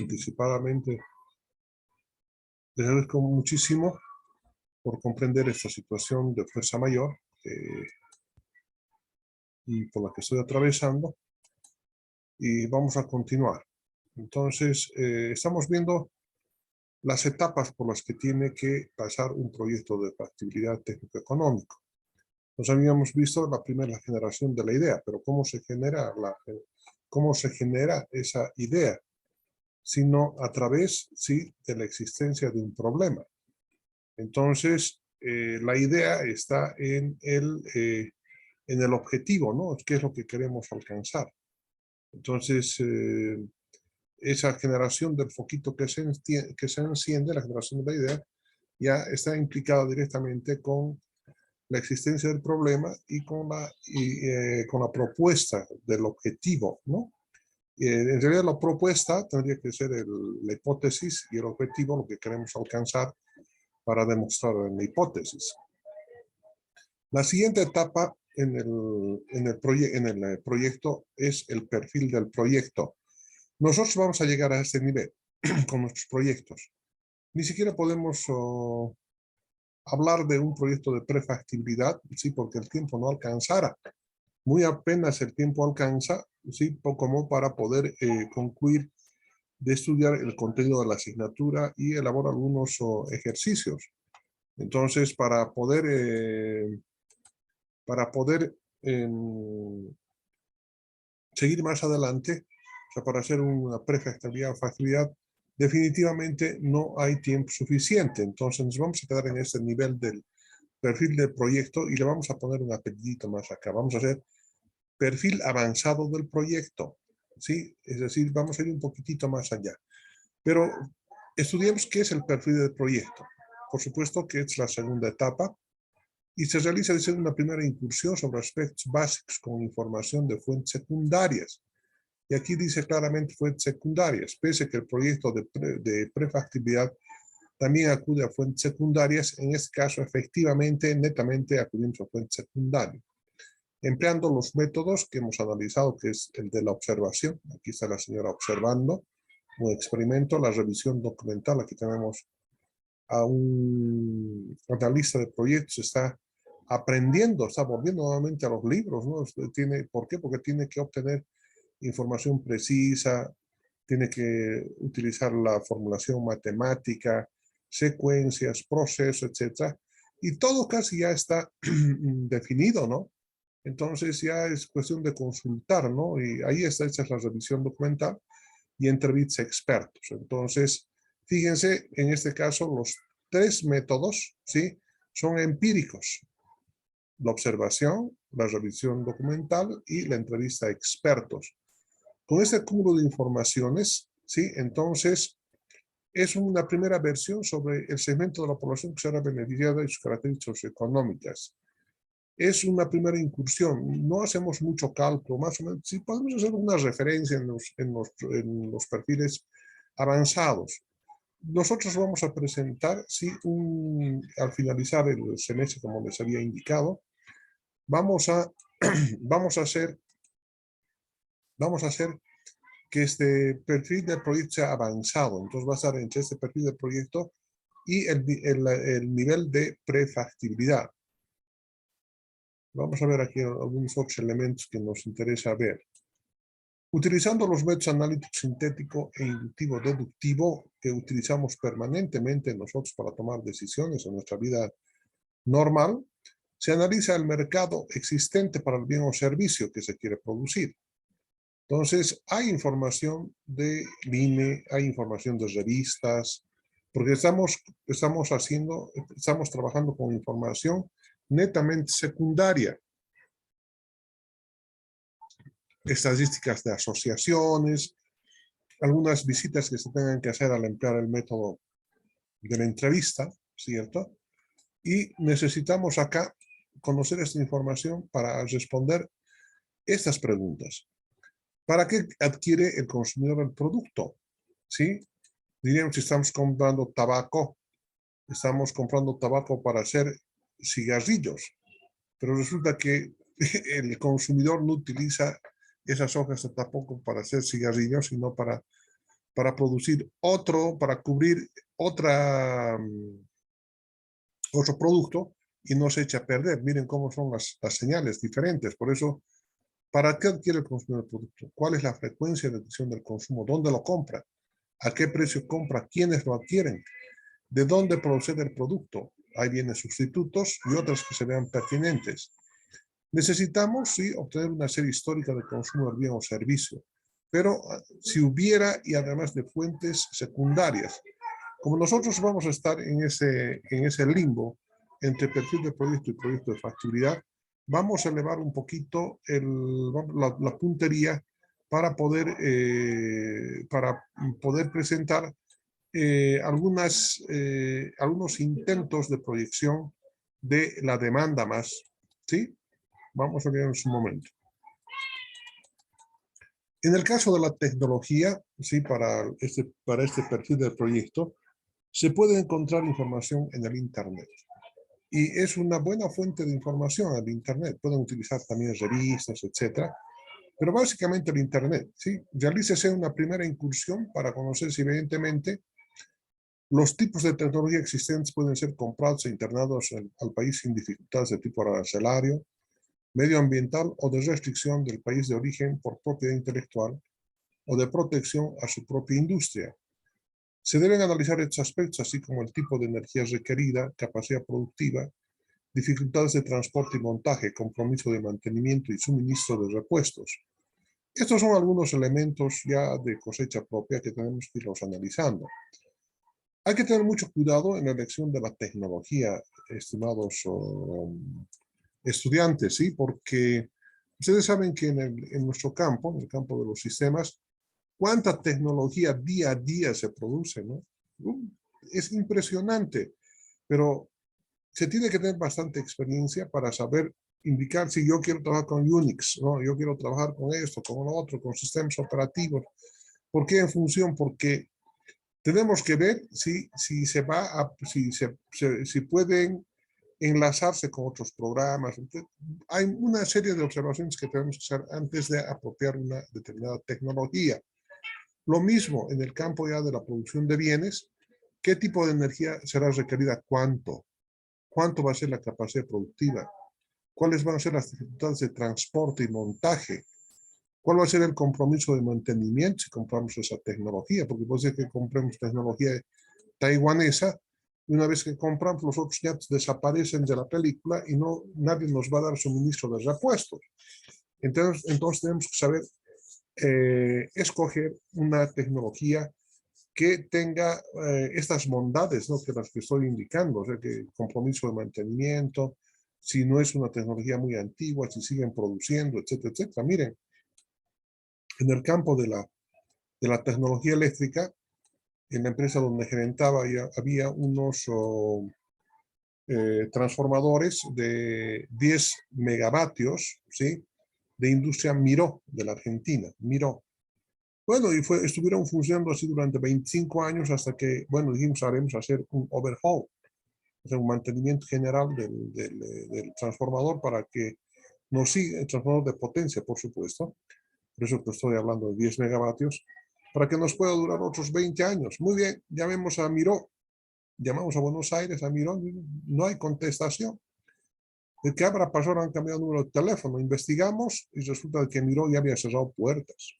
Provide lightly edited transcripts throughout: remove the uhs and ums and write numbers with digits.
anticipadamente. Les agradezco muchísimo por comprender esta situación de fuerza mayor y por la que estoy atravesando. Y vamos a continuar. Entonces, estamos viendo las etapas por las que tiene que pasar un proyecto de factibilidad técnico-económico. Nos habíamos visto la primera generación de la idea, pero ¿cómo se genera esa idea? Sino a través, sí, de la existencia de un problema. Entonces, la idea está en el objetivo, ¿no? ¿Qué es lo que queremos alcanzar? Entonces, esa generación del foquito que se enciende, la generación de la idea, ya está implicada directamente con la existencia del problema y con la propuesta del objetivo, ¿no? En realidad la propuesta tendría que ser la hipótesis y el objetivo, lo que queremos alcanzar para demostrar en la hipótesis. La siguiente etapa en el proyecto es el perfil del proyecto. Nosotros vamos a llegar a este nivel con nuestros proyectos. Ni siquiera podemos hablar de un proyecto de prefactibilidad, sí, porque el tiempo no alcanzará. Muy apenas el tiempo alcanza, sí, como para poder concluir de estudiar el contenido de la asignatura y elaborar algunos ejercicios. Entonces, para poder seguir más adelante, o sea, para hacer una prefactibilidad o factibilidad, definitivamente no hay tiempo suficiente. Entonces nos vamos a quedar en este nivel del perfil del proyecto y le vamos a poner un apellido más acá. Vamos a hacer perfil avanzado del proyecto, ¿sí? Es decir, vamos a ir un poquitito más allá. Pero estudiemos qué es el perfil del proyecto. Por supuesto que es la segunda etapa y se realiza una primera incursión sobre aspectos básicos con información de fuentes secundarias. Y aquí dice claramente fuentes secundarias, pese a que el proyecto de prefactibilidad también acude a fuentes secundarias. En este caso, efectivamente, netamente acudimos a fuentes secundarias, empleando los métodos que hemos analizado, que es el de la observación. Aquí está la señora observando un experimento, la revisión documental. Aquí tenemos a un analista de proyectos, está aprendiendo, está volviendo nuevamente a los libros, ¿no? ¿Por qué? Porque tiene que obtener información precisa, tiene que utilizar la formulación matemática, secuencias, procesos, etc. Y todo casi ya está definido, ¿no? Entonces ya es cuestión de consultar, ¿no? Y ahí está hecha la revisión documental y entrevistas a expertos. Entonces, fíjense, en este caso, los tres métodos, ¿sí? Son empíricos. La observación, la revisión documental y la entrevista a expertos. Con este cúmulo de informaciones, ¿sí? Entonces, es una primera versión sobre el segmento de la población que será beneficiada y sus características socioeconómicas. Es una primera incursión, no hacemos mucho cálculo, más o menos, sí podemos hacer una referencia en los perfiles avanzados. Nosotros vamos a presentar, sí, al finalizar el semestre, como les había indicado, vamos a hacer que este perfil del proyecto sea avanzado. Entonces va a estar entre este perfil del proyecto y el nivel de prefactibilidad. Vamos a ver aquí algunos otros elementos que nos interesa ver. Utilizando los métodos analítico, sintético e inductivo deductivo que utilizamos permanentemente nosotros para tomar decisiones en nuestra vida normal, se analiza el mercado existente para el bien o servicio que se quiere producir. Entonces, hay información de INE, hay información de revistas, porque estamos trabajando con información netamente secundaria. Estadísticas de asociaciones, algunas visitas que se tengan que hacer al emplear el método de la entrevista, ¿cierto? Y necesitamos acá conocer esta información para responder estas preguntas. ¿Para qué adquiere el consumidor el producto? ¿Sí? Diríamos que estamos comprando tabaco para hacer cigarrillos, pero resulta que el consumidor no utiliza esas hojas de tabaco para hacer cigarrillos, sino para para producir otro, para cubrir otro producto y no se echa a perder. Miren cómo son las señales diferentes. Por eso, ¿para qué adquiere el consumidor el producto? ¿Cuál es la frecuencia de adquisición del consumo? ¿Dónde lo compra? ¿A qué precio compra? ¿Quiénes lo adquieren? ¿De dónde procede el producto? Hay bienes sustitutos y otros que se vean pertinentes. Necesitamos, sí, obtener una serie histórica de consumo del bien o servicio, pero si hubiera y además de fuentes secundarias. Como nosotros vamos a estar en ese limbo entre perfil de proyecto y proyecto de factibilidad, vamos a elevar un poquito la puntería para poder presentar algunos intentos de proyección de la demanda más, ¿sí? Vamos a ver en su momento. En el caso de la tecnología, ¿sí? Para este perfil del proyecto, se puede encontrar información en el Internet. Y es una buena fuente de información el Internet. Pueden utilizar también revistas, etcétera. Pero básicamente el Internet, ¿sí? Realícese una primera incursión para conocer si evidentemente los tipos de tecnología existentes pueden ser comprados e internados al país sin dificultades de tipo arancelario, medioambiental o de restricción del país de origen por propiedad intelectual o de protección a su propia industria. Se deben analizar estos aspectos, así como el tipo de energía requerida, capacidad productiva, dificultades de transporte y montaje, compromiso de mantenimiento y suministro de repuestos. Estos son algunos elementos ya de cosecha propia que tenemos que irlos analizando. Hay que tener mucho cuidado en la elección de la tecnología, estimados estudiantes, ¿sí? Porque ustedes saben que en nuestro campo, en el campo de los sistemas, cuánta tecnología día a día se produce, ¿no? Es impresionante, pero se tiene que tener bastante experiencia para saber indicar si yo quiero trabajar con Unix, ¿no? Yo quiero trabajar con esto, con lo otro, con sistemas operativos. ¿Por qué en función? Porque tenemos que ver si pueden enlazarse con otros programas. Entonces, hay una serie de observaciones que tenemos que hacer antes de apropiar una determinada tecnología. Lo mismo en el campo ya de la producción de bienes. ¿Qué tipo de energía será requerida? ¿Cuánto? ¿Cuánto va a ser la capacidad productiva? ¿Cuáles van a ser las dificultades de transporte y montaje? ¿Cuál va a ser el compromiso de mantenimiento si compramos esa tecnología? Porque puede ser que compremos tecnología taiwanesa y una vez que compramos, los otros ya desaparecen de la película y nadie nos va a dar suministro de repuestos. Entonces tenemos que saber escoger una tecnología que tenga estas bondades, ¿no? Que las que estoy indicando, o sea, que compromiso de mantenimiento, si no es una tecnología muy antigua, si siguen produciendo, etcétera, etcétera. Miren, en el campo de la tecnología eléctrica, en la empresa donde gerentaba ya había unos transformadores de 10 megavatios, ¿sí? De industria Miró, de la Argentina, Miró. Bueno, y estuvieron funcionando así durante 25 años hasta que, bueno, dijimos, haremos hacer un overhaul, o sea, un mantenimiento general del transformador para que nos siga, el transformador de potencia, por supuesto, por eso que estoy hablando de 10 megavatios, para que nos pueda durar otros 20 años. Muy bien, llamemos a Miró, llamamos a Buenos Aires, a Miró, no hay contestación. ¿De qué habrá pasado? Han cambiado el número de teléfono, investigamos y resulta que Miró ya había cerrado puertas.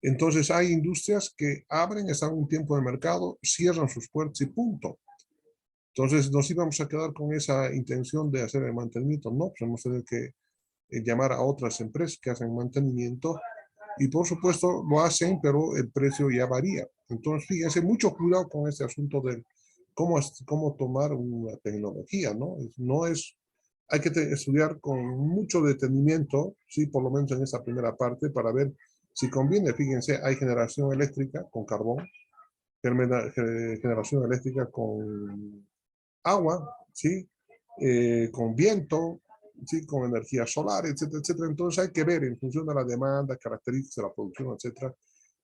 Entonces hay industrias que abren, están un tiempo de mercado, cierran sus puertas y punto. Entonces nos íbamos a quedar con esa intención de hacer el mantenimiento. No, pues hemos tenido que llamar a otras empresas que hacen mantenimiento y por supuesto lo hacen, pero el precio ya varía. Entonces fíjense, mucho cuidado con este asunto de cómo tomar una tecnología, ¿no? Hay que estudiar con mucho detenimiento, sí, por lo menos en esta primera parte, para ver si conviene. Fíjense, hay generación eléctrica con carbón, generación eléctrica con agua, ¿sí? Con viento, ¿sí? Con energía solar, etcétera, etcétera. Entonces hay que ver en función de la demanda, características de la producción, etcétera.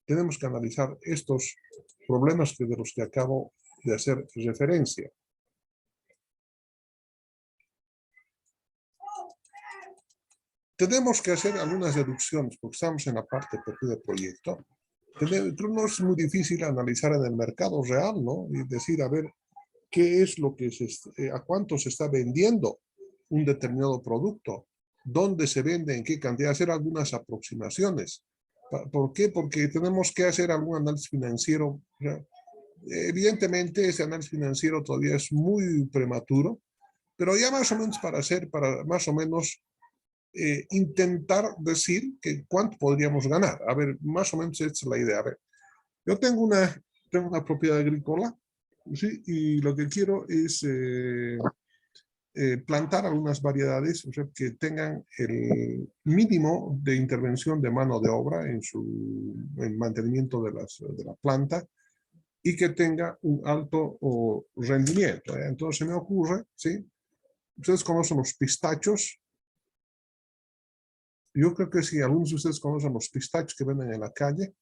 Tenemos que analizar estos problemas de los que acabo de hacer referencia. Tenemos que hacer algunas deducciones porque estamos en la parte de proyecto. Creo que no es muy difícil analizar en el mercado real, ¿no? Y decir, a ver, qué es lo que a cuánto se está vendiendo un determinado producto, dónde se vende, en qué cantidad, hacer algunas aproximaciones. ¿Por qué? Porque tenemos que hacer algún análisis financiero. Evidentemente, ese análisis financiero todavía es muy prematuro, pero ya más o menos para más o menos intentar decir que cuánto podríamos ganar. A ver, más o menos esta es la idea. A ver, yo tengo una propiedad agrícola, ¿sí? Y lo que quiero es plantar algunas variedades, o sea, que tengan el mínimo de intervención de mano de obra en el mantenimiento de la planta y que tenga un alto rendimiento. Entonces se me ocurre, ¿sí? Ustedes conocen los pistachos. Yo creo que si algunos de ustedes conocen los pistachos que venden en la calle,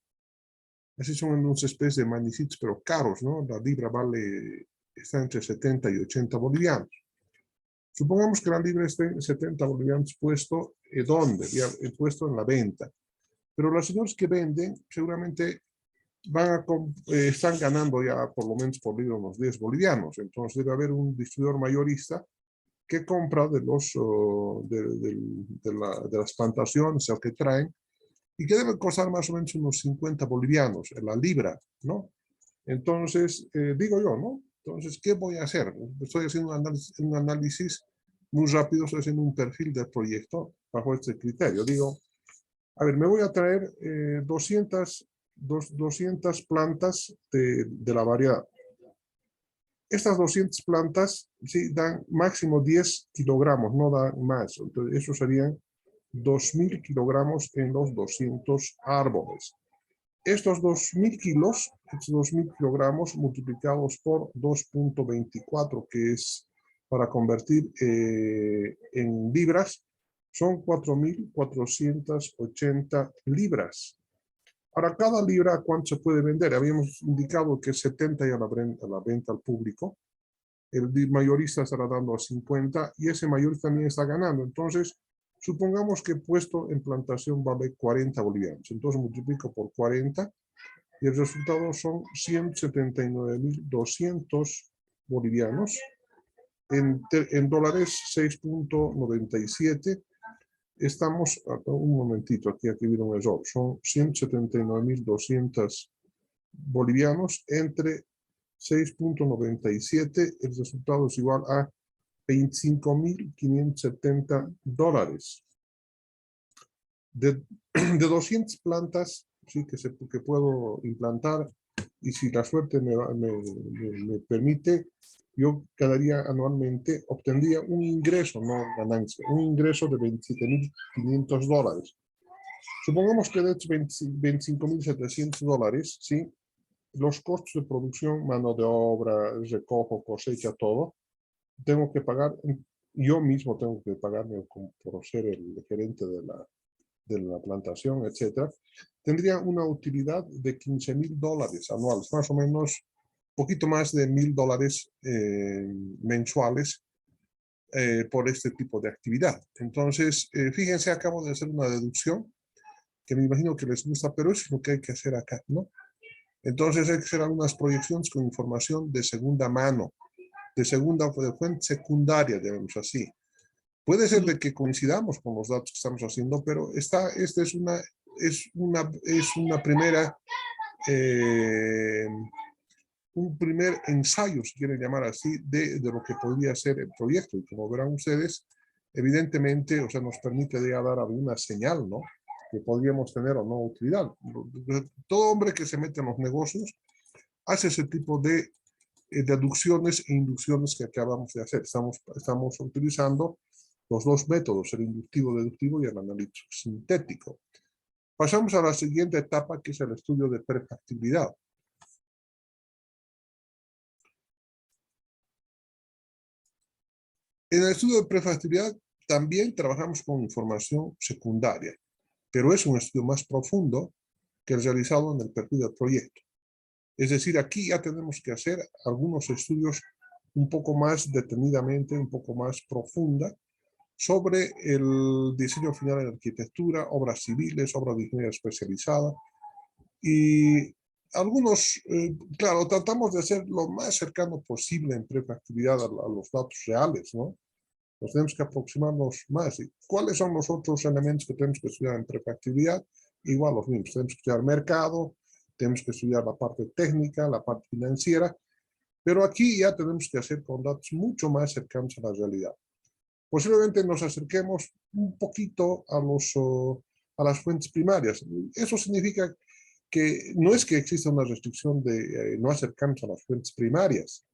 así son unas especies de manicitos, pero caros, ¿no? La libra está entre 70 y 80 bolivianos. Supongamos que la libra esté en 70 bolivianos puesto, ¿dónde? Puesto en la venta. Pero los señores que venden seguramente están ganando ya por lo menos por libra unos 10 bolivianos. Entonces debe haber un distribuidor mayorista que compra de las plantaciones o que traen y que debe costar más o menos unos 50 bolivianos en la libra, ¿no? Entonces, digo yo, ¿no? Entonces, ¿qué voy a hacer? Estoy haciendo un análisis muy rápido, estoy haciendo un perfil del proyecto bajo este criterio. Digo, a ver, me voy a traer 200 plantas de la variedad. Estas 200 plantas, sí, dan máximo 10 kilogramos, no dan más. Entonces, eso serían 2.000 kilogramos en los 200 árboles. Estos 2.000 kilos, estos 2.000 kilogramos multiplicados por 2.24, que es para convertir en libras, son 4.480 libras. Ahora, cada libra, ¿cuánto se puede vender? Habíamos indicado que 70 ya a la venta al público. El mayorista estará dando a 50 y ese mayorista también está ganando. Entonces, supongamos que puesto en plantación vale 40 bolivianos. Entonces multiplico por 40 y el resultado son 179.200 bolivianos. En dólares, 6.97. Estamos, un momentito, aquí viene un error. Son 179.200 bolivianos entre 6.97. El resultado es igual a 25.570 dólares. De 200 plantas, sí, que puedo implantar, y si la suerte me permite, yo quedaría anualmente, obtendría un ingreso, no ganancia, un ingreso de 27.500 dólares. Supongamos que de estos 25.700 dólares, ¿sí? Los costos de producción, mano de obra, recojo, cosecha, todo, tengo que pagar, yo mismo tengo que pagarme por ser el gerente de la plantación, etcétera, tendría una utilidad de 15.000 dólares anuales, más o menos poquito más de 1.000 dólares mensuales por este tipo de actividad. Entonces, fíjense, acabo de hacer una deducción que me imagino que les gusta, pero eso es lo que hay que hacer acá, ¿no? Entonces hay que hacer algunas proyecciones con información de segunda mano, de fuente secundaria, digamos así. Puede ser de que coincidamos con los datos que estamos haciendo, pero esta es una primera, un primer ensayo, si quieren llamar así, de lo que podría ser el proyecto. Y como verán ustedes, evidentemente, o sea, nos permite ya dar alguna señal, ¿no? Que podríamos tener o no utilidad. Todo hombre que se mete en los negocios hace ese tipo de deducciones e inducciones que acabamos de hacer. Estamos utilizando los dos métodos, el inductivo deductivo y el analítico sintético. Pasamos a la siguiente etapa, que es el estudio de prefactibilidad. En el estudio de prefactibilidad también trabajamos con información secundaria, pero es un estudio más profundo que el realizado en el perfil del proyecto. Es decir, aquí ya tenemos que hacer algunos estudios un poco más detenidamente, un poco más profunda, sobre el diseño final en arquitectura, obras civiles, obras de ingeniería especializada, Y algunos, claro, tratamos de hacer lo más cercano posible en prefactibilidad a los datos reales, ¿no? Nos tenemos que aproximarnos más. ¿Y cuáles son los otros elementos que tenemos que estudiar en prefactibilidad? Igual los mismos. Tenemos que estudiar mercado, tenemos que estudiar la parte técnica, la parte financiera, pero aquí ya tenemos que hacer con datos mucho más cercanos a la realidad. Posiblemente nos acerquemos un poquito a las fuentes primarias. Eso significa que no es que exista una restricción de no acercarnos a las fuentes primarias,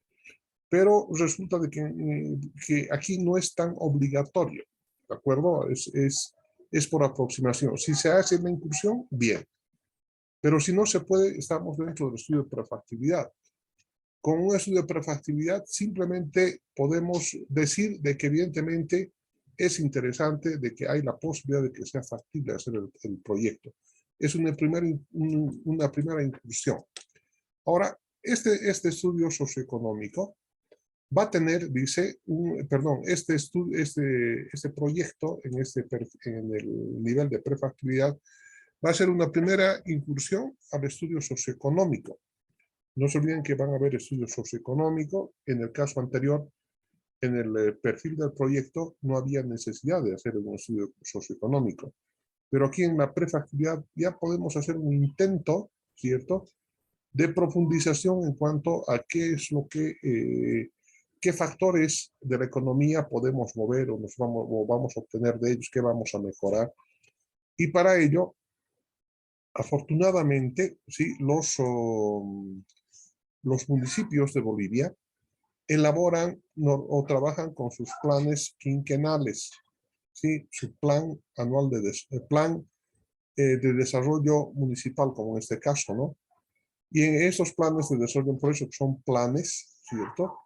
pero resulta de que aquí no es tan obligatorio, ¿de acuerdo? Es por aproximación. Si se hace la incursión, bien, pero si no se puede, estamos dentro del estudio de prefactibilidad. Con un estudio de prefactibilidad simplemente podemos decir de que evidentemente es interesante, de que hay la posibilidad de que sea factible hacer el proyecto. Es una primera incursión. Ahora, este estudio socioeconómico va a tener, dice, este proyecto en el nivel de prefactibilidad va a ser una primera incursión al estudio socioeconómico. No se olviden que van a haber estudios socioeconómicos. En el caso anterior, en el perfil del proyecto, no había necesidad de hacer un estudio socioeconómico. Pero aquí en la prefactibilidad ya podemos hacer un intento, ¿cierto?, de profundización en cuanto a qué es lo que, qué factores de la economía podemos mover o vamos a obtener de ellos, qué vamos a mejorar. Y para ello, afortunadamente, sí, los municipios de Bolivia elaboran o trabajan con sus planes quinquenales, ¿sí? Su plan anual de desarrollo municipal, como en este caso, ¿no? Y en esos planes de desarrollo, por eso son planes, ¿cierto?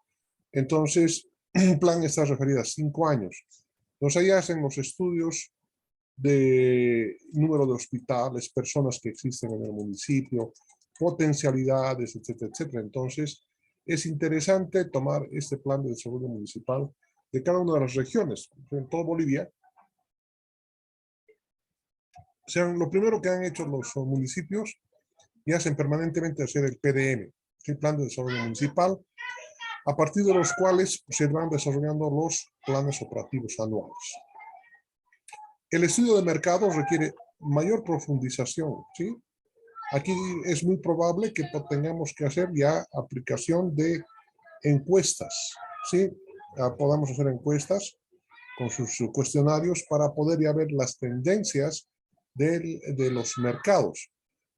Entonces, un plan está referido a 5 años. Entonces, ahí hacen los estudios de número de hospitales, personas que existen en el municipio, potencialidades, etcétera, etcétera. Entonces, es interesante tomar este plan de desarrollo municipal de cada una de las regiones, en toda Bolivia. O sea, lo primero que han hecho los municipios y hacen permanentemente hacer el PDM, el Plan de Desarrollo Municipal, a partir de los cuales se van desarrollando los planes operativos anuales. El estudio de mercado requiere mayor profundización, ¿sí? Aquí es muy probable que tengamos que hacer ya aplicación de encuestas, ¿sí? Podamos hacer encuestas con sus cuestionarios para poder ya ver las tendencias de los mercados.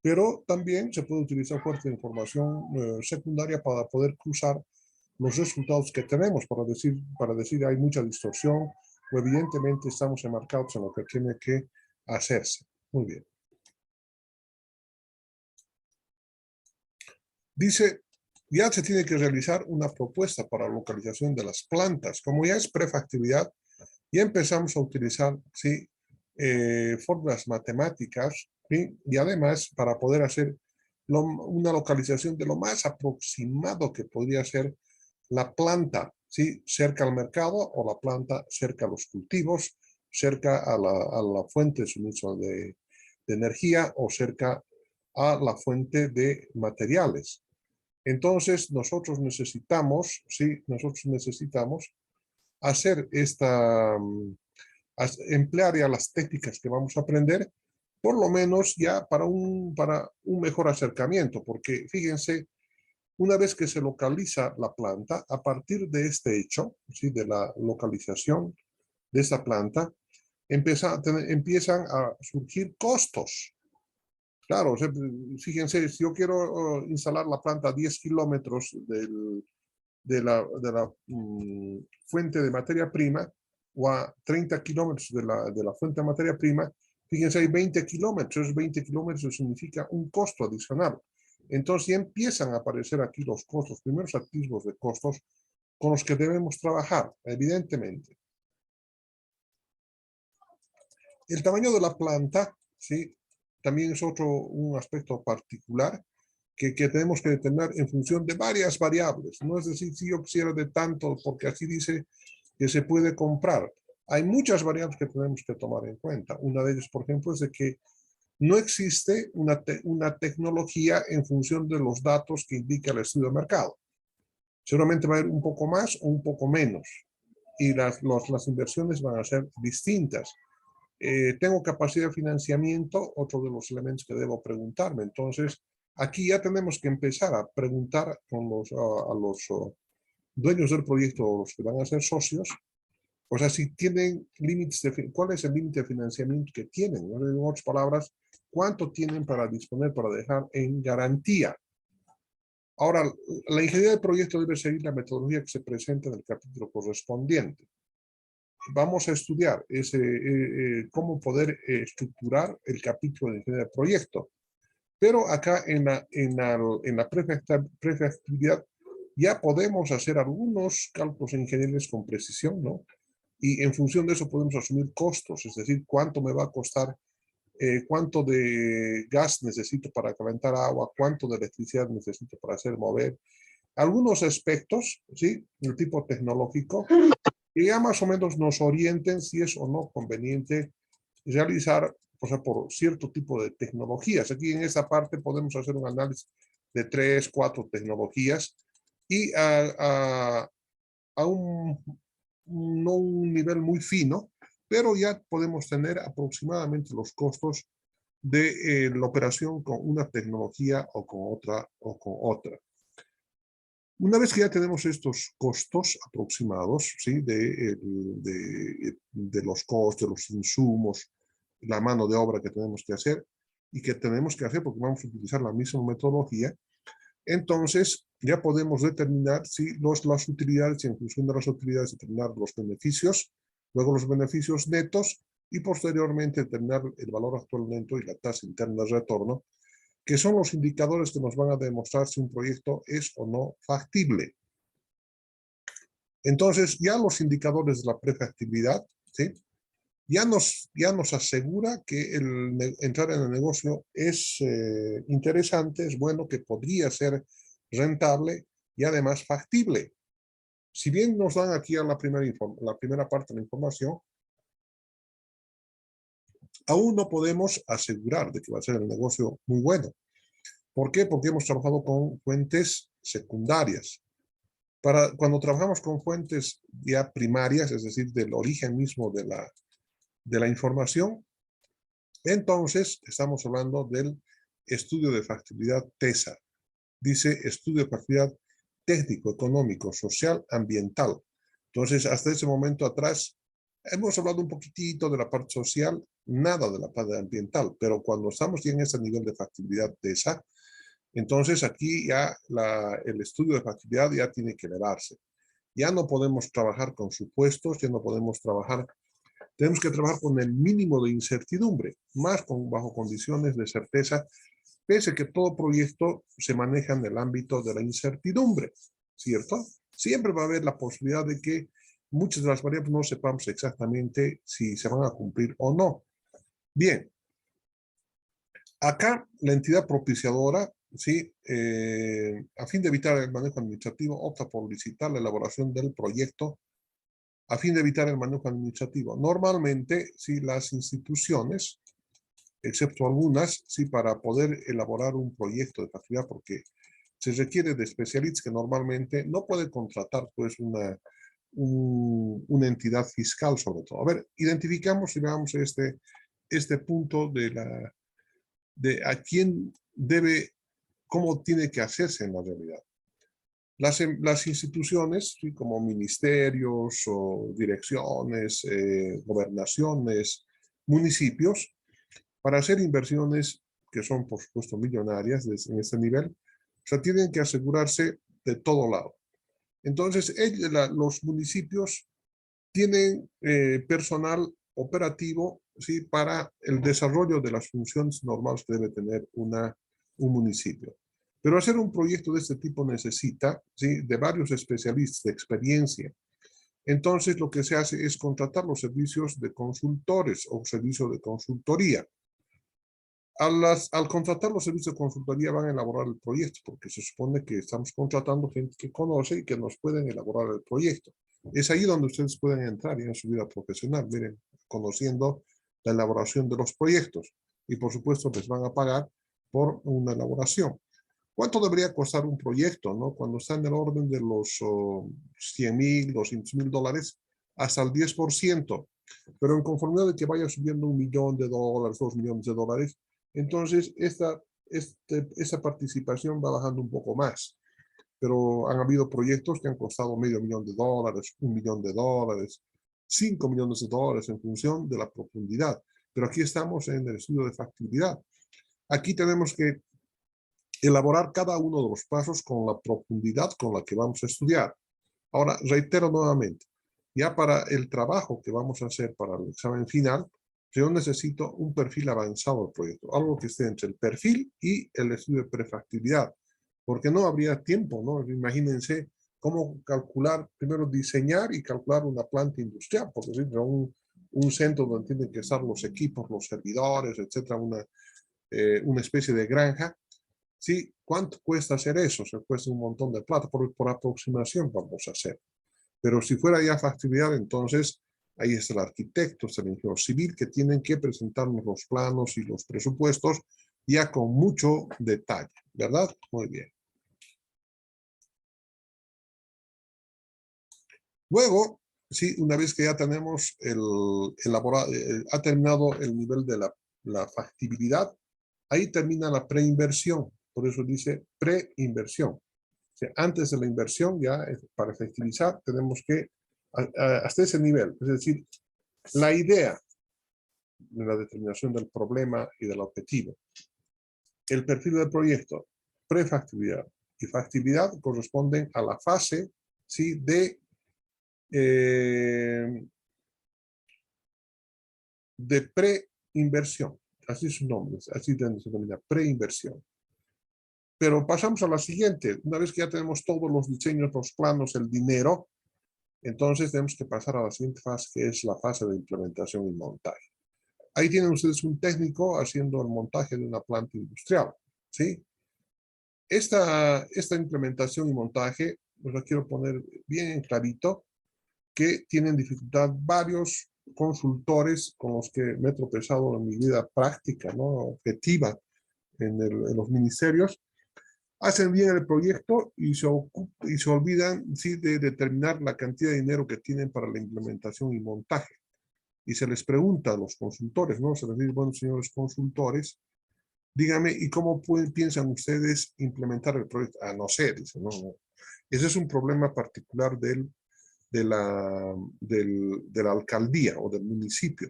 Pero también se puede utilizar fuerte información secundaria para poder cruzar los resultados que tenemos, para decir hay mucha distorsión o evidentemente estamos enmarcados en lo que tiene que hacerse. Muy bien. Dice, ya se tiene que realizar una propuesta para la localización de las plantas. Como ya es prefactibilidad, ya empezamos a utilizar, ¿sí?, fórmulas matemáticas, ¿sí?, y además para poder hacer una localización de lo más aproximado que podría ser la planta, ¿sí?, cerca al mercado o la planta cerca a los cultivos, cerca a la fuente de suministro de energía o cerca a la fuente de materiales. Entonces, nosotros necesitamos hacer emplear ya las técnicas que vamos a aprender, por lo menos ya para un mejor acercamiento, porque fíjense, una vez que se localiza la planta, a partir de este hecho, ¿sí?, de la localización de esta planta, empiezan a surgir costos. Claro, o sea, fíjense, si yo quiero instalar la planta a 10 kilómetros de la fuente de materia prima o a 30 kilómetros de la fuente de materia prima, fíjense, hay 20 kilómetros. 20 kilómetros significa un costo adicional. Entonces ya empiezan a aparecer aquí los costos, primeros atisbos de costos con los que debemos trabajar, evidentemente. El tamaño de la planta, ¿sí?, también es un aspecto particular que tenemos que determinar en función de varias variables. No es decir, si yo quisiera de tanto, porque así dice que se puede comprar. Hay muchas variables que tenemos que tomar en cuenta. Una de ellas, por ejemplo, es de que No existe una tecnología en función de los datos que indica el estudio de mercado. Seguramente va a ir un poco más o un poco menos. Y las inversiones van a ser distintas. Tengo capacidad de financiamiento, otro de los elementos que debo preguntarme. Entonces, aquí ya tenemos que empezar a preguntar con a los dueños del proyecto o los que van a ser socios, o sea, si tienen límites, ¿cuál es el límite de financiamiento que tienen? En otras palabras, ¿cuánto tienen para disponer, para dejar en garantía? Ahora, la ingeniería del proyecto debe seguir la metodología que se presenta en el capítulo correspondiente. Vamos a estudiar cómo poder estructurar el capítulo de ingeniería del proyecto. Pero acá en la prefactibilidad ya podemos hacer algunos cálculos ingenieros con precisión, ¿no? Y en función de eso podemos asumir costos, es decir, cuánto me va a costar, cuánto de gas necesito para calentar agua, cuánto de electricidad necesito para hacer mover. Algunos aspectos, ¿sí? El tipo tecnológico, que ya más o menos nos orienten si es o no conveniente realizar, o sea, por cierto tipo de tecnologías. Aquí en esta parte podemos hacer un análisis de 3, 4 tecnologías y a no un nivel muy fino, pero ya podemos tener aproximadamente los costos de la operación con una tecnología o con otra o con otra. Una vez que ya tenemos estos costos aproximados, ¿sí? de los costos, los insumos, la mano de obra que tenemos que hacer y que tenemos que hacer porque vamos a utilizar la misma metodología, entonces ya podemos determinar si las utilidades y en función de las utilidades determinar los beneficios, luego los beneficios netos y posteriormente determinar el valor actual neto y la tasa interna de retorno, que son los indicadores que nos van a demostrar si un proyecto es o no factible. Entonces, ya los indicadores de la prefactibilidad, ¿sí? ya nos asegura que entrar en el negocio es interesante, es bueno, que podría ser rentable y además factible. Si bien nos dan aquí a la primera parte de la información, aún no podemos asegurar de que va a ser el negocio muy bueno. ¿Por qué? Porque hemos trabajado con fuentes secundarias. Cuando trabajamos con fuentes ya primarias, es decir, del origen mismo de la información, entonces estamos hablando del estudio de factibilidad TESA. Dice estudio de factibilidad técnico, económico, social, ambiental. Entonces, hasta ese momento atrás, hemos hablado un poquitito de la parte social, nada de la parte ambiental, pero cuando estamos ya en ese nivel de factibilidad TESA, entonces aquí ya el estudio de factibilidad ya tiene que elevarse. Ya no podemos trabajar con supuestos, ya no podemos trabajar, tenemos que trabajar con el mínimo de incertidumbre, más bajo condiciones de certeza, pese a que todo proyecto se maneja en el ámbito de la incertidumbre, ¿cierto? Siempre va a haber la posibilidad de que muchas de las variables no sepamos exactamente si se van a cumplir o no. Bien, acá la entidad propiciadora, ¿sí? A fin de evitar el manejo administrativo, opta por licitar la elaboración del proyecto a fin de evitar el manejo administrativo. Normalmente, sí, las instituciones, excepto algunas, sí, para poder elaborar un proyecto de factibilidad, porque se requiere de especialistas que normalmente no puede contratar, pues, una entidad fiscal, sobre todo. A ver, identificamos y veamos este punto de a quién debe, cómo tiene que hacerse en la realidad. Las instituciones, ¿sí? Como ministerios o direcciones, gobernaciones, municipios, para hacer inversiones que son, por supuesto, millonarias en este nivel, o sea, tienen que asegurarse de todo lado. Entonces, los municipios tienen personal operativo, ¿sí? Para el desarrollo de las funciones normales que debe tener un municipio. Pero hacer un proyecto de este tipo necesita, ¿sí? De varios especialistas de experiencia. Entonces, lo que se hace es contratar los servicios de consultores o servicios de consultoría. Al contratar los servicios de consultoría van a elaborar el proyecto, porque se supone que estamos contratando gente que conoce y que nos pueden elaborar el proyecto. Es ahí donde ustedes pueden entrar en su vida profesional, miren, conociendo la elaboración de los proyectos. y por supuesto les van a pagar por una elaboración. ¿Cuánto debería costar un proyecto, no? Cuando está en el orden de los 100,000, 200,000 dólares, hasta el 10%. Pero en conformidad de que vaya subiendo $1,000,000, $2,000,000, entonces esa participación va bajando un poco más. Pero han habido proyectos que han costado $500,000, $1,000,000, $5,000,000 en función de la profundidad. Pero aquí estamos en el estudio de factibilidad. Aquí tenemos que elaborar cada uno de los pasos con la profundidad con la que vamos a estudiar. Ahora, reitero nuevamente, ya para el trabajo que vamos a hacer para el examen final, yo necesito un perfil avanzado del proyecto, algo que esté entre el perfil y el estudio de prefactibilidad, porque no habría tiempo, ¿no? Imagínense cómo calcular, primero diseñar y calcular una planta industrial, por decirlo, un centro donde tienen que estar los equipos, los servidores, etcétera, una especie de granja. ¿Sí? ¿Cuánto cuesta hacer eso? Se cuesta un montón de plata, por aproximación vamos a hacer. Pero si fuera ya factibilidad, entonces ahí está el arquitecto, está el ingeniero civil, que tienen que presentarnos los planos y los presupuestos ya con mucho detalle, ¿verdad? Muy bien. Luego, sí, una vez que ya tenemos ha terminado el nivel de la factibilidad, ahí termina la preinversión. Por eso dice preinversión. O sea, antes de la inversión, ya para efectivizar, tenemos que, hasta ese nivel, es decir, la idea de la determinación del problema y del objetivo, el perfil del proyecto, prefactibilidad y factibilidad corresponden a la fase, ¿sí? De preinversión. Así es su nombre, así se denomina, preinversión. Pero pasamos a la siguiente. Una vez que ya tenemos todos los diseños, los planos, el dinero, entonces tenemos que pasar a la siguiente fase, que es la fase de implementación y montaje. Ahí tienen ustedes un técnico haciendo el montaje de una planta industrial, ¿sí? Esta implementación y montaje, pues la quiero poner bien clarito, que tienen dificultad varios consultores con los que me he tropezado en mi vida práctica, ¿no? Objetiva en los ministerios. Hacen bien el proyecto y se olvidan, sí, de determinar la cantidad de dinero que tienen para la implementación y montaje. Y se les pregunta a los consultores, ¿no? Se les dice, bueno, señores consultores, dígame, ¿y cómo piensan ustedes implementar el proyecto? Ah, no sé, dicen, no, no. Ese es un problema particular de la alcaldía o del municipio.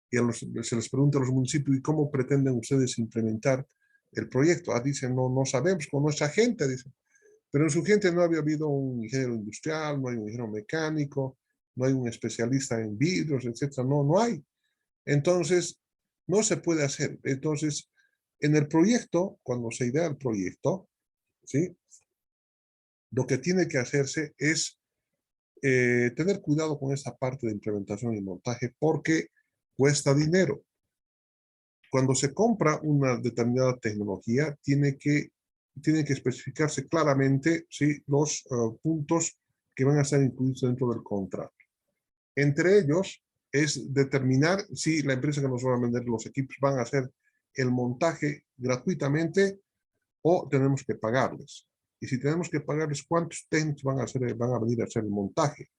Y se les pregunta a los municipios, ¿y cómo pretenden ustedes implementar el proyecto? Ah, dicen, no, no sabemos, con nuestra gente, dicen. Pero en su gente no había habido un ingeniero industrial, no hay un ingeniero mecánico, no hay un especialista en vidrios, etcétera. No, no hay. Entonces, no se puede hacer. Entonces, en el proyecto, cuando se idea el proyecto, ¿sí? Lo que tiene que hacerse es tener cuidado con esa parte de implementación y montaje porque cuesta dinero. Cuando se compra una determinada tecnología, tiene que especificarse claramente, ¿sí? Los puntos que van a ser incluidos dentro del contrato. Entre ellos es determinar si la empresa que nos va a vender los equipos van a hacer el montaje gratuitamente o tenemos que pagarles. Y si tenemos que pagarles, ¿cuántos técnicos van a venir a hacer el montaje?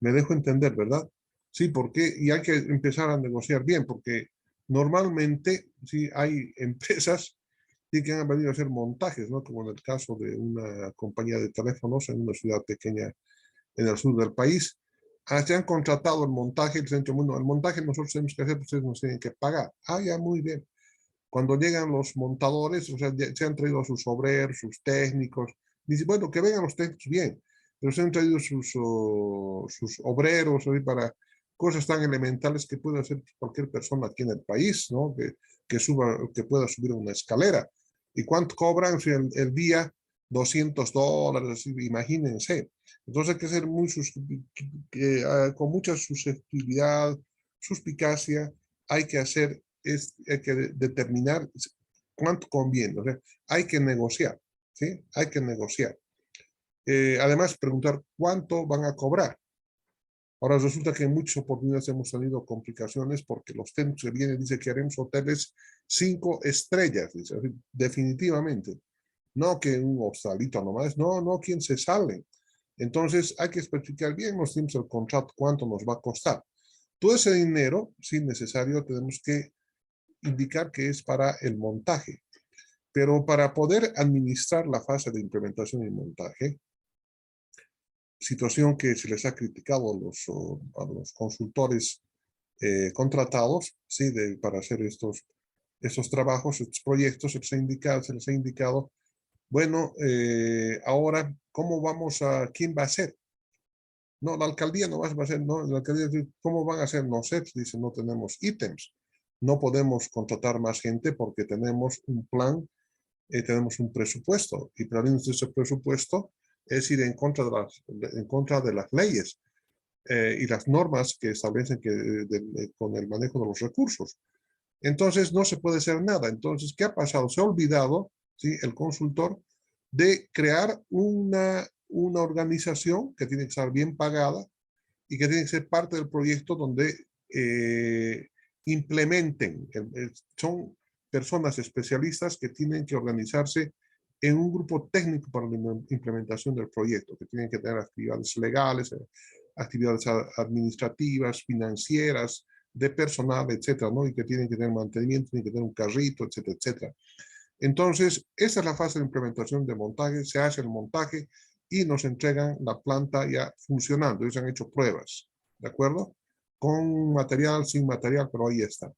Me dejo entender, ¿verdad? Sí, porque y hay que empezar a negociar bien, porque normalmente sí hay empresas que han venido a hacer montajes, ¿no? Como en el caso de una compañía de teléfonos en una ciudad pequeña en el sur del país. Se han contratado el montaje, el centro mundo. El montaje nosotros tenemos que hacer, pues ustedes nos tienen que pagar. Ah, ya, muy bien. Cuando llegan los montadores, o sea, se han traído a sus obreros, sus técnicos. Dice, bueno, que vengan los técnicos bien, pero se han traído sus obreros para cosas tan elementales que puede hacer cualquier persona aquí en el país, ¿no? Que pueda subir una escalera. ¿Y cuánto cobran? Si el día $200, imagínense. Entonces hay que ser con mucha susceptibilidad, suspicacia, hay que determinar cuánto conviene. O sea, hay que negociar, ¿sí? Hay que negociar. Además, preguntar cuánto van a cobrar. Ahora resulta que en muchas oportunidades hemos tenido complicaciones porque los técnicos que vienen dicen que haremos hoteles 5 estrellas, dice, definitivamente. No que un hostalito nomás, no, ¿quién se sale? Entonces hay que especificar bien los tiempos del contrato, cuánto nos va a costar. Todo ese dinero, si necesario, tenemos que indicar que es para el montaje. Pero para poder administrar la fase de implementación y montaje, situación que se les ha criticado a los consultores contratados, ¿sí? Para hacer estos trabajos, estos proyectos, se les ha indicado, bueno, ahora, ¿quién va a hacer? No, la alcaldía no va a hacer, no, la alcaldía dice, ¿cómo van a hacer? No sé, dice, no tenemos ítems, no podemos contratar más gente porque tenemos un plan, tenemos un presupuesto, y para ese presupuesto es ir en contra de las leyes y las normas que establecen con el manejo de los recursos. Entonces no se puede hacer nada. Entonces, ¿qué ha pasado? Se ha olvidado, ¿sí? El consultor de crear una organización que tiene que estar bien pagada y que tiene que ser parte del proyecto donde implementen. Son personas especialistas que tienen que organizarse en un grupo técnico para la implementación del proyecto, que tienen que tener actividades legales, actividades administrativas, financieras, de personal, etcétera, ¿no? Y que tienen que tener mantenimiento, tienen que tener un carrito, etcétera, etcétera. Entonces, esa es la fase de implementación de montaje, se hace el montaje y nos entregan la planta ya funcionando. Ellos han hecho pruebas, ¿de acuerdo? Con material, sin material, pero ahí está.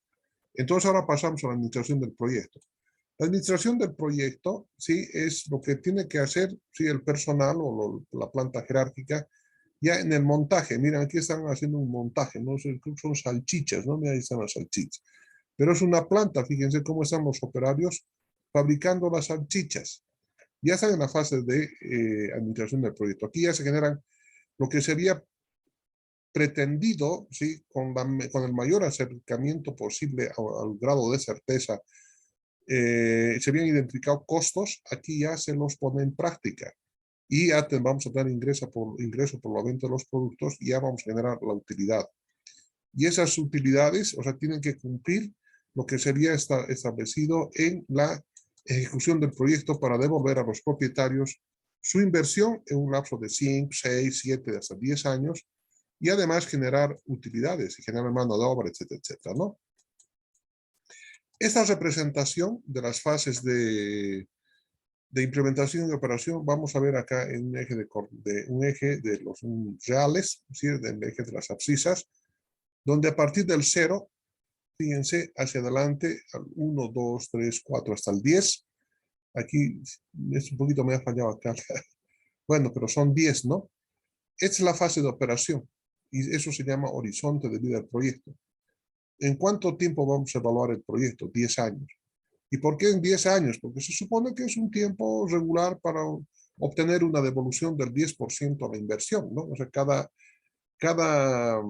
Entonces, ahora pasamos a la administración del proyecto. La administración del proyecto, sí, es lo que tiene que hacer, sí, el personal o la planta jerárquica, ya en el montaje. Miren, aquí están haciendo un montaje, ¿no? Son salchichas, ¿no? Mira, ahí están las salchichas. Pero es una planta, fíjense cómo están los operarios fabricando las salchichas. Ya están en la fase de administración del proyecto. Aquí ya se generan lo que sería pretendido, ¿sí? Con el mayor acercamiento posible al grado de certeza. Se habían identificado costos, aquí ya se los pone en práctica. Y ya vamos a tener ingreso por la venta de los productos y ya vamos a generar la utilidad. Y esas utilidades, o sea, tienen que cumplir lo que sería establecido en la ejecución del proyecto para devolver a los propietarios su inversión en un lapso de 5, 6, 7, hasta 10 años y además generar utilidades y generar mano de obra, etcétera, etcétera, ¿no? Esta representación de las fases de implementación y operación, vamos a ver acá en un eje de los reales, ¿sí? Del eje de las abscisas, donde a partir del 0, fíjense, hacia adelante, al 1, 2, 3, 4, hasta el 10. Aquí es un poquito me ha fallado acá. Bueno, pero son 10, ¿no? Esta es la fase de operación y eso se llama horizonte de vida del proyecto. ¿En cuánto tiempo vamos a evaluar el proyecto? 10 años. ¿Y por qué en 10 años? Porque se supone que es un tiempo regular para obtener una devolución del 10% a la inversión, ¿no? O sea, cada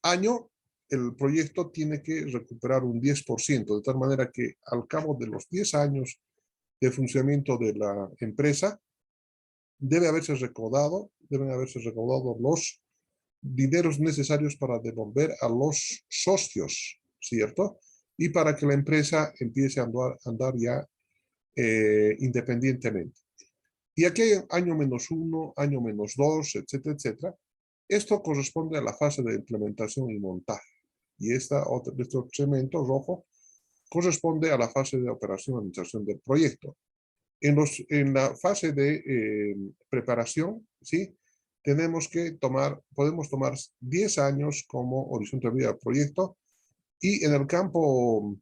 año el proyecto tiene que recuperar un 10%, de tal manera que al cabo de los 10 años de funcionamiento de la empresa, deben haberse recaudado los dineros necesarios para devolver a los socios, ¿cierto? Y para que la empresa empiece a andar ya independientemente. Y aquí hay año -1, año -2, etcétera, etcétera. Esto corresponde a la fase de implementación y montaje. Y este segmento rojo corresponde a la fase de operación y administración del proyecto. En la fase de preparación, ¿sí? Podemos tomar 10 años como horizonte de vida del proyecto y en el campo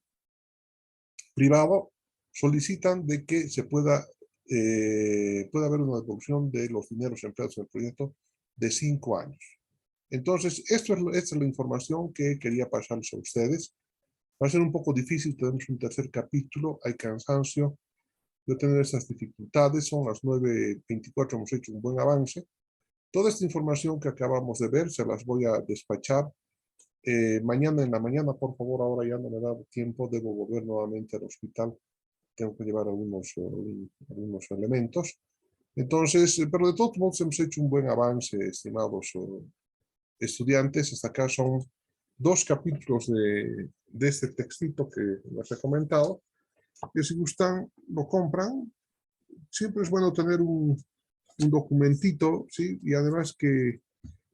privado solicitan de que pueda haber una devolución de los dineros empleados en el proyecto de 5 años. Entonces, esta es la información que quería pasarles a ustedes. Va a ser un poco difícil, tenemos un tercer capítulo, hay cansancio de tener estas dificultades, son las 9:24, hemos hecho un buen avance. Toda esta información que acabamos de ver se las voy a despachar mañana en la mañana, por favor. Ahora ya no me da tiempo, debo volver nuevamente al hospital, tengo que llevar algunos elementos. Entonces, pero de todos modos hemos hecho un buen avance, estimados estudiantes. Hasta acá son 2 capítulos de este textito que les he comentado, que si gustan lo compran. Siempre es bueno tener un documentito, ¿sí? Y además que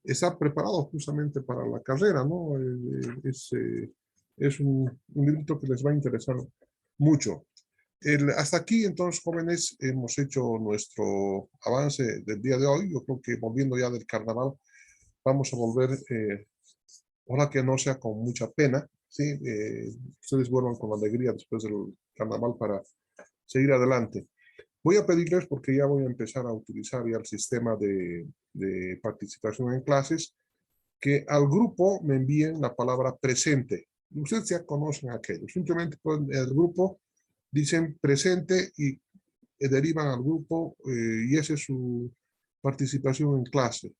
está preparado justamente para la carrera, ¿no? Es un librito que les va a interesar mucho. Hasta aquí, entonces, jóvenes, hemos hecho nuestro avance del día de hoy. Yo creo que volviendo ya del carnaval, vamos a volver, ahora que no sea con mucha pena, ¿sí? Ustedes vuelvan con alegría después del carnaval para seguir adelante. Voy a pedirles, porque ya voy a empezar a utilizar ya el sistema de participación en clases, que al grupo me envíen la palabra presente. Ustedes ya conocen aquello. Simplemente ponen el grupo, dicen presente y derivan al grupo y esa es su participación en clase.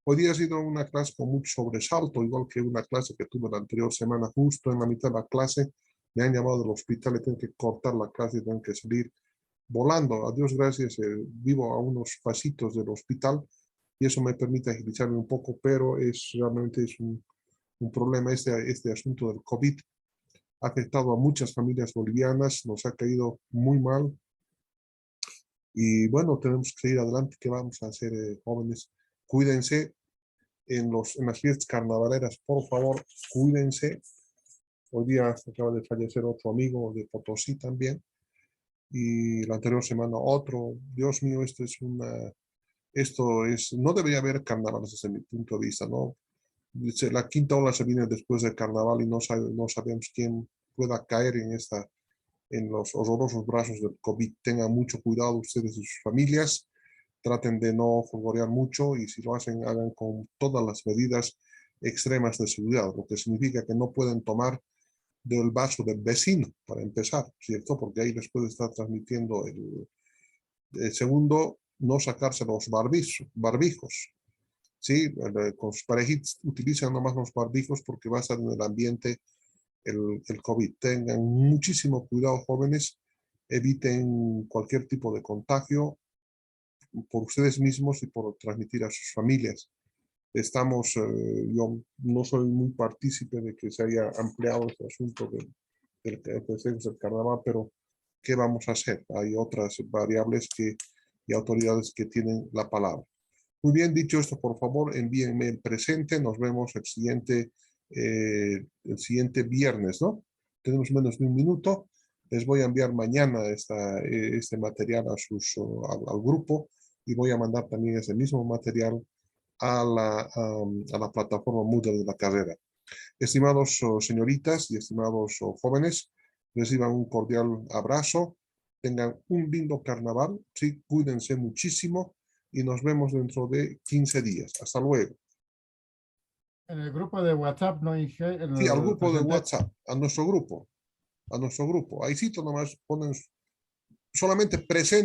Hoy día ha sido una clase con mucho sobresalto, igual que una clase que tuve la anterior semana. Justo en la mitad de la clase me han llamado del hospital y tengo que cortar la clase y tengo que salir volando. A Dios gracias, vivo a unos pasitos del hospital y eso me permite agilizarme un poco, pero realmente es un problema este asunto del COVID. Ha afectado a muchas familias bolivianas, nos ha caído muy mal y bueno, tenemos que seguir adelante. ¿Qué vamos a hacer, jóvenes? Cuídense en las fiestas carnavaleras, por favor, cuídense. Hoy día acaba de fallecer otro amigo de Potosí también y la anterior semana otro. Dios mío, no debería haber carnavales desde mi punto de vista, ¿no? La quinta ola se viene después del carnaval y no sabemos quién pueda caer en los horrorosos brazos del COVID. Tengan mucho cuidado ustedes y sus familias, traten de no folgorear mucho y si lo hacen, hagan con todas las medidas extremas de seguridad, lo que significa que no pueden tomar del vaso del vecino, para empezar, ¿cierto? Porque ahí les puede estar transmitiendo el segundo, no sacarse los barbijos, ¿sí? Con sus parejitas utilizan nomás los barbijos porque va a estar en el ambiente el COVID. Tengan muchísimo cuidado, jóvenes, eviten cualquier tipo de contagio por ustedes mismos y por transmitir a sus familias. Yo no soy muy partícipe de que se haya ampliado este asunto del carnaval, pero ¿qué vamos a hacer? Hay otras variables y autoridades que tienen la palabra. Muy bien, dicho esto, por favor, envíenme el presente. Nos vemos el siguiente viernes, ¿no? Tenemos menos de un minuto. Les voy a enviar mañana este material al grupo y voy a mandar también ese mismo material a la plataforma Moodle de la carrera. Estimados señoritas y estimados jóvenes, reciban un cordial abrazo, tengan un lindo carnaval, sí, cuídense muchísimo y nos vemos dentro de 15 días. Hasta luego. En el grupo de WhatsApp, ¿no, Inge? Sí, al grupo de WhatsApp, a nuestro grupo. Ahí sí, nomás ponen solamente presente.